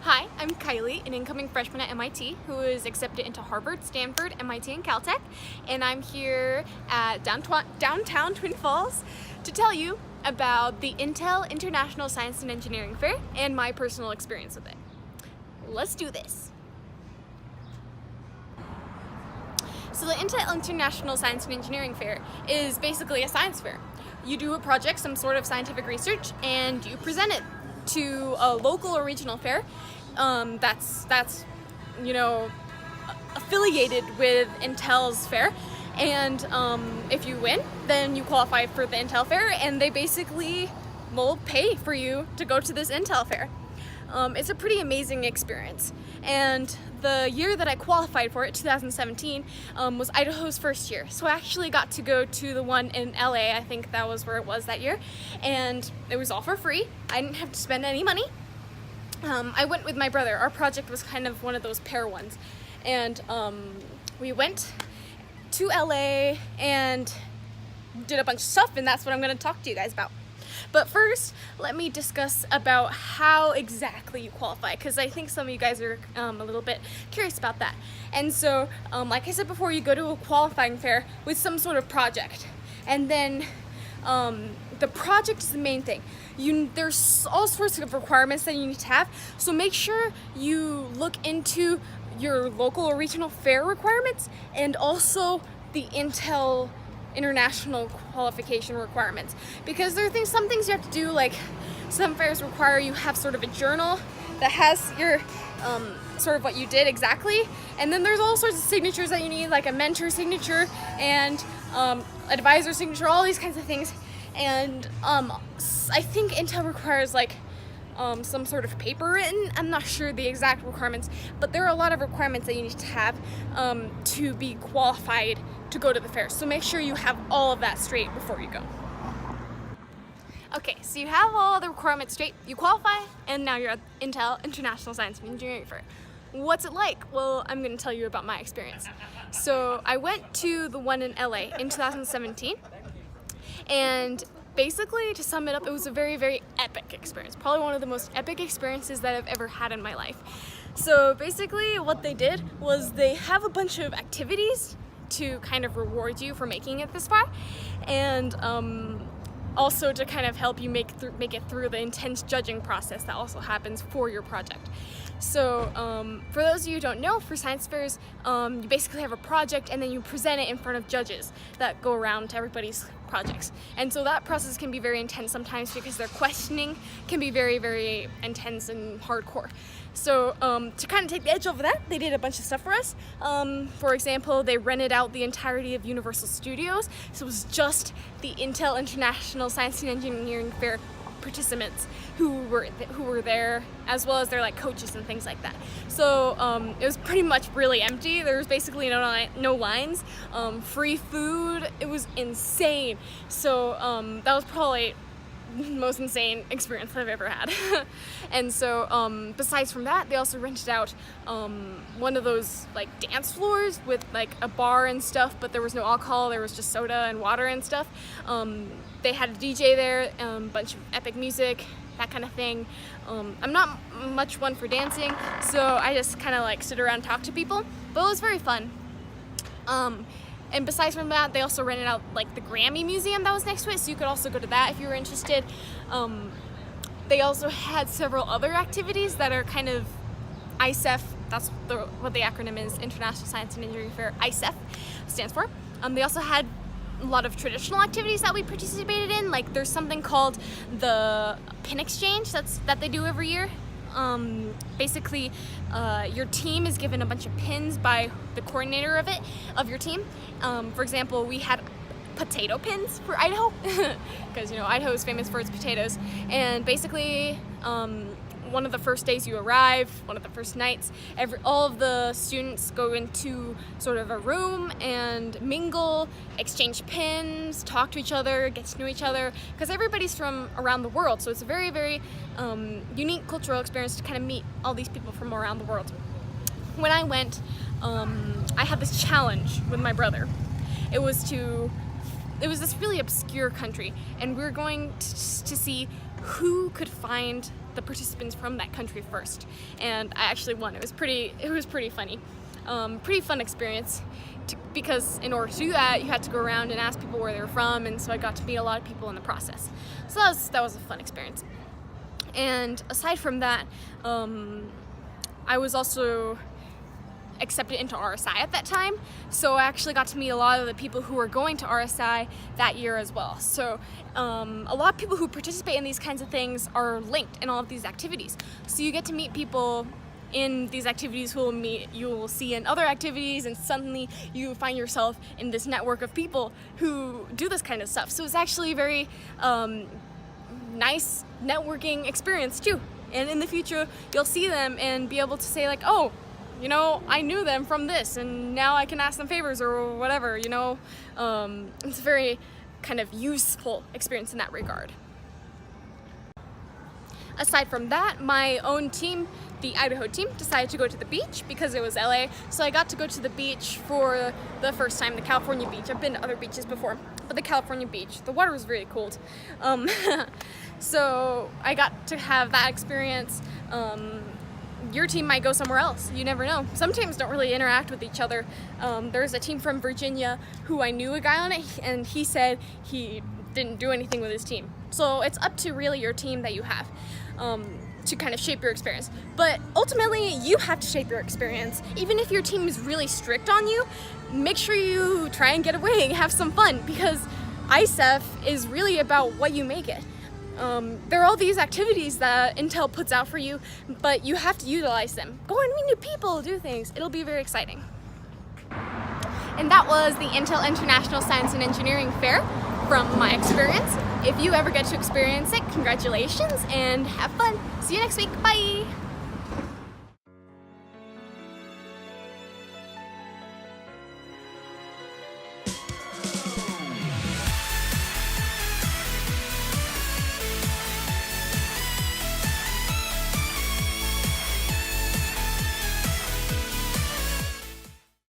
Hi, I'm Kylie, an incoming freshman at MIT who is accepted into Harvard, Stanford, MIT, and Caltech, and I'm here at downtown Twin Falls to tell you about the Intel International Science and Engineering Fair and my personal experience with it. Let's do this. So the Intel International Science and Engineering Fair is basically a science fair. You do a project, some sort of scientific research, and you present it to a local or regional fair that's affiliated with Intel's fair, and if you win, then you qualify for the Intel fair, and they basically will pay for you to go to this Intel fair. It's a pretty amazing experience, and the year that I qualified for it, 2017, was Idaho's first year. So I actually got to go to the one in LA, I think that was where it was that year, and it was all for free. I didn't have to spend any money. I went with my brother. Our project was kind of one of those pair ones, and we went to LA and did a bunch of stuff, and that's what I'm going to talk to you guys about. But first, let me discuss about how exactly you qualify, because I think some of you guys are a little bit curious about that. And so, like I said before, you go to a qualifying fair with some sort of project, and then the project is the main thing. There's all sorts of requirements that you need to have, so make sure you look into your local or regional fair requirements and also the Intel international qualification requirements, because there are some things you have to do, like some fairs require you have sort of a journal that has your sort of what you did exactly, and then there's all sorts of signatures that you need, like a mentor signature and advisor signature, all these kinds of things. And I think Intel requires like some sort of paper written. I'm not sure the exact requirements, but there are a lot of requirements that you need to have to be qualified to go to the fair. So make sure you have all of that straight before you go. Okay, so you have all the requirements straight, you qualify, and now you're at Intel International Science and Engineering Fair. What's it like? Well, I'm going to tell you about my experience. So I went to the one in LA in 2017, and basically, to sum it up, it was a very, very epic experience. Probably one of the most epic experiences that I've ever had in my life. So basically, what they did was they have a bunch of activities to kind of reward you for making it this far, and also to kind of help you make it through the intense judging process that also happens for your project. So for those of you who don't know, for science fairs, you basically have a project and then you present it in front of judges that go around to everybody's projects. And so that process can be very intense sometimes because their questioning can be very, very intense and hardcore. So to kind of take the edge over that, they did a bunch of stuff for us. For example, they rented out the entirety of Universal Studios, so it was just the Intel International Science and Engineering Fair participants who were there, as well as their like coaches and things like that. So it was pretty much really empty. There was basically no lines, free food. It was insane. So that was probably the most insane experience I've ever had. And so besides from that, they also rented out one of those like dance floors with like a bar and stuff, but there was no alcohol, there was just soda and water and stuff. They had a DJ there, a bunch of epic music, that kind of thing. I'm not much one for dancing, so I just kind of like sit around and talk to people, but it was very fun. And besides from that, they also rented out like the Grammy Museum that was next to it, so you could also go to that if you were interested. They also had several other activities that are kind of ISEF, that's what the acronym is, International Science and Engineering Fair, ISEF stands for. They also had a lot of traditional activities that we participated in, like there's something called the pin exchange that they do every year. Basically, your team is given a bunch of pins by the coordinator of your team. For example, we had potato pins for Idaho, because Idaho is famous for its potatoes. And basically, one of the first days you arrive, one of the first nights, all of the students go into sort of a room and mingle, exchange pins, talk to each other, get to know each other, because everybody's from around the world, so it's a very, very unique cultural experience to kind of meet all these people from around the world. When I went, I had this challenge with my brother. It was this really obscure country, and we were going to see who could find the participants from that country first, and I actually won. It was pretty funny. Pretty fun experience because in order to do that, you had to go around and ask people where they were from, and so I got to meet a lot of people in the process. So that was a fun experience. And aside from that, I was also accepted into RSI at that time, so I actually got to meet a lot of the people who were going to RSI that year as well. So a lot of people who participate in these kinds of things are linked in all of these activities. So you get to meet people in these activities who you will see in other activities, and suddenly you find yourself in this network of people who do this kind of stuff. So it's actually a very nice networking experience too. And in the future, you'll see them and be able to say like, oh, you know, I knew them from this, and now I can ask them favors or whatever, you know. It's a very kind of useful experience in that regard. Aside from that, my own team, the Idaho team, decided to go to the beach because it was LA, so I got to go to the beach for the first time, the California beach. I've been to other beaches before, but the California beach, the water was really cold. So I got to have that experience. Your team might go somewhere else, you never know. Some teams don't really interact with each other. There's a team from Virginia who I knew a guy on it, and he said he didn't do anything with his team. So it's up to really your team that you have to kind of shape your experience. But ultimately, you have to shape your experience. Even if your team is really strict on you, make sure you try and get away and have some fun, because ISEF is really about what you make it. There are all these activities that Intel puts out for you, but you have to utilize them. Go and meet new people, do things. It'll be very exciting. And that was the Intel International Science and Engineering Fair from my experience. If you ever get to experience it, congratulations and have fun. See you next week. Bye!